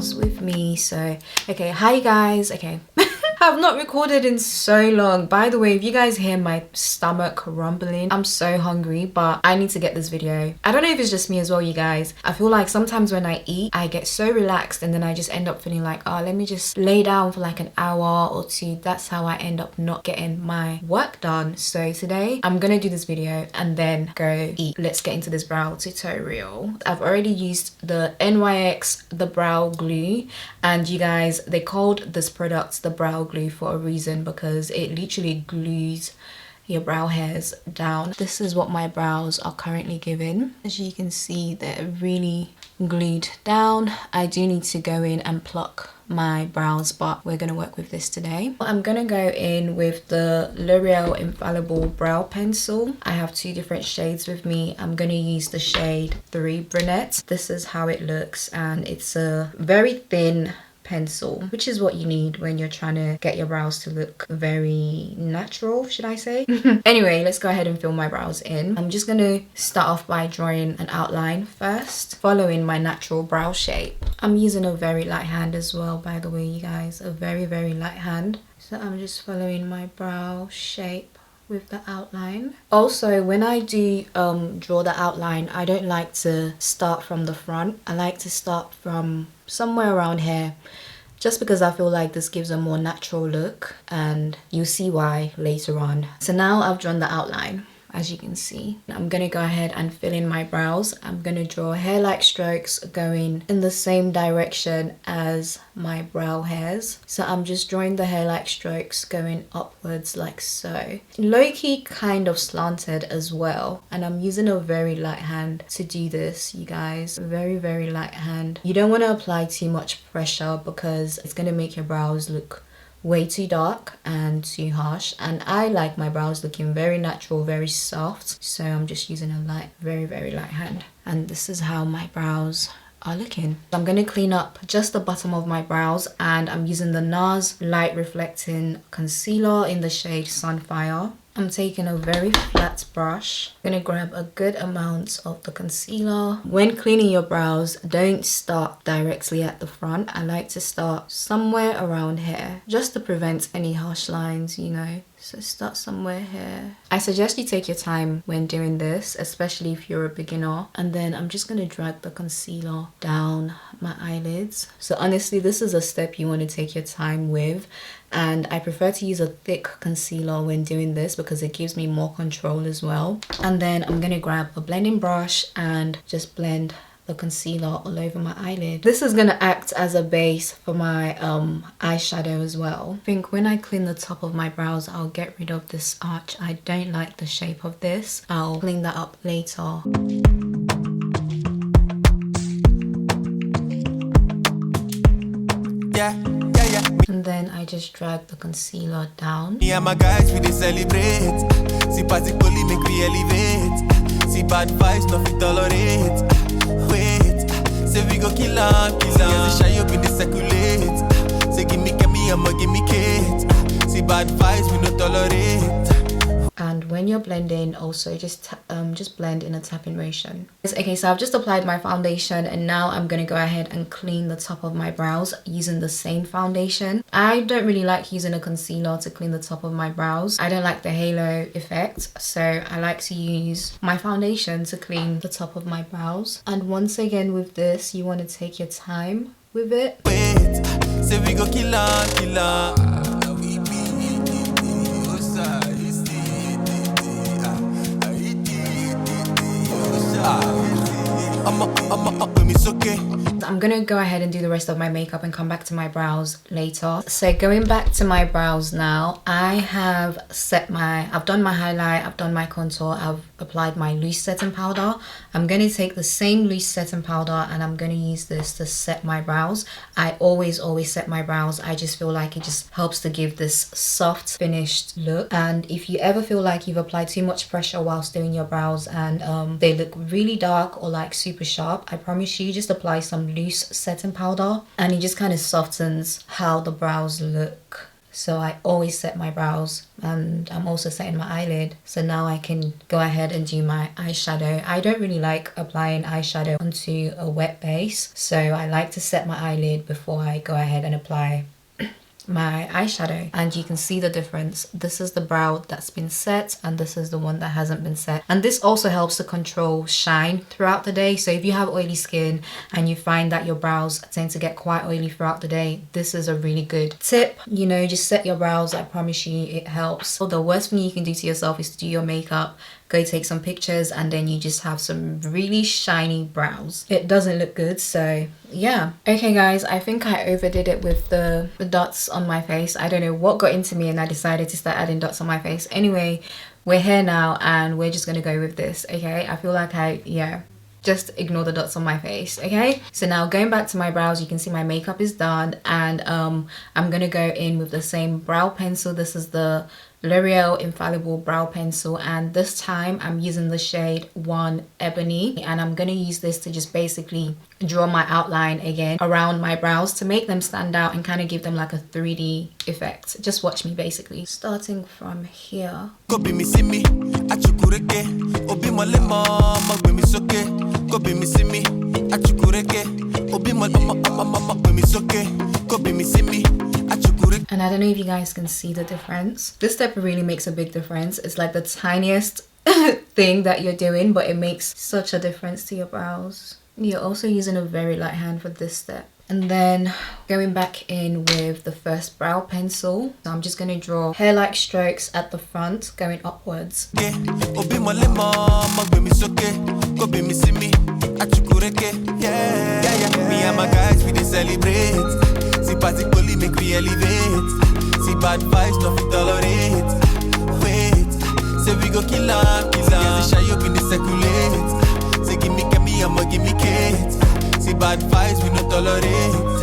brows with me. So okay, hi guys. Okay. I've not recorded in so long. By the way, if you guys hear my stomach rumbling, I'm so hungry, but I need to get this video. I don't know if it's just me as well, you guys. I feel like sometimes when I eat, I get so relaxed and then I just end up feeling like, oh, let me just lay down for like an hour or two. That's how I end up not getting my work done. So today I'm gonna do this video and then go eat. Let's get into this brow tutorial. I've already used the NYX, the brow glue, and you guys, they called this product the brow glue for a reason, because it literally glues your brow hairs down. This is what my brows are currently giving. As you can see, they're really glued down. I do need to go in and pluck my brows, but we're gonna work with this today. I'm gonna go in with the L'Oreal Infallible brow pencil. I have two different shades with me. I'm gonna use the shade 3 Brunette. This is how it looks, and it's a very thin pencil, which is what you need when you're trying to get your brows to look very natural, should I say. Anyway, let's go ahead and fill my brows in. I'm just gonna start off by drawing an outline first, following my natural brow shape. I'm using a very light hand as well, by the way, you guys, a very light hand. So I'm just following my brow shape with the outline. Also, when I do draw the outline, I don't like to start from the front. I like to start from somewhere around here, just because I feel like this gives a more natural look, and you'll see why later on. So now I've drawn the outline, as you can see. I'm gonna go ahead and fill in my brows. I'm gonna draw hair-like strokes going in the same direction as my brow hairs. So I'm just drawing the hair-like strokes going upwards like so. Low-key kind of slanted as well. And I'm using a very light hand to do this, you guys. Very light hand. You don't want to apply too much pressure because it's gonna make your brows look way too dark and too harsh, and I like my brows looking very natural, very soft. So I'm just using a light, very light hand, and this is how my brows are looking. I'm going to clean up just the bottom of my brows, and I'm using the NARS light reflecting concealer in the shade Sunfire. I'm taking a very flat brush. I'm gonna grab a good amount of the concealer. When cleaning your brows, don't start directly at the front. I like to start somewhere around here, just to prevent any harsh lines, you know. So start somewhere here. I suggest you take your time when doing this, especially if you're a beginner. And then I'm just gonna drag the concealer down my eyelids. So honestly, this is a step you want to take your time with, and I prefer to use a thick concealer when doing this because it gives me more control as well. And then I'm gonna grab a blending brush and just blend the concealer all over my eyelid. This is gonna act as a base for my eyeshadow as well. I think when I clean the top of my brows, I'll get rid of this arch. I don't like the shape of this. I'll clean that up later. And then I just drag the concealer down. Me and my guys, we dey celebrate. See party poly make we elevate. See bad vibes, no fit tolerate. Wait, say we go kill 'em. Say shy up in the circulate. Say give me, I'ma give me Kate. See bad vibes, we no tolerate. And when you're blending, also just blend in a tapping motion. Okay, so I've just applied my foundation, and now I'm gonna go ahead and clean the top of my brows using the same foundation. I don't really like using a concealer to clean the top of my brows. I don't like the halo effect, so I like to use my foundation to clean the top of my brows. And once again with this, you want to take your time with it. Wait, say we go kill 'em. I'm gonna go ahead and do the rest of my makeup and come back to my brows later. So going back to my brows now, I've done my highlight, I've done my contour, I've applied my loose setting powder. I'm gonna take the same loose setting powder and I'm gonna use this to set my brows. I always set my brows. I just feel like it just helps to give this soft finished look. And if you ever feel like you've applied too much pressure whilst doing your brows and they look really dark or like super sharp, I promise you, just apply some loose setting powder and it just kind of softens how the brows look. So I always set my brows, and I'm also setting my eyelid. So now I can go ahead and do my eyeshadow. I don't really like applying eyeshadow onto a wet base, so I like to set my eyelid before I go ahead and apply my eyeshadow. And you can see the difference. This is the brow that's been set, and this is the one that hasn't been set. And this also helps to control shine throughout the day. So if you have oily skin and you find that your brows tend to get quite oily throughout the day, this is a really good tip. You know, just set your brows. I promise you it helps. So the worst thing you can do to yourself is to do your makeup, go take some pictures, and then you just have some really shiny brows. It doesn't look good. So yeah. Okay guys, I think I overdid it with the dots on my face. I don't know what got into me and I decided to start adding dots on my face. Anyway, we're here now and we're just gonna go with this. Okay, I feel like just ignore the dots on my face. Okay, so now going back to my brows, you can see my makeup is done, and I'm gonna go in with the same brow pencil. This is the L'Oreal Infallible brow pencil, and this time I'm using the shade 1 Ebony, and I'm gonna use this to just basically draw my outline again around my brows to make them stand out and kind of give them like a 3D effect. Just watch me basically. Starting from here. And I don't know if you guys can see the difference. This step really makes a big difference. It's like the tiniest thing that you're doing, but it makes such a difference to your brows. You're also using a very light hand for this step. And then going back in with the first brow pencil. So I'm just going to draw hair-like strokes at the front going upwards. Yeah, me and my guys, we dey celebrate. See particularly make we elevate. See bad vibes, no fit tolerate. Wait, say we go kill 'em. Say shy up in the circulate. Say give me, I'ma give me kids. See bad vibes, we no tolerate.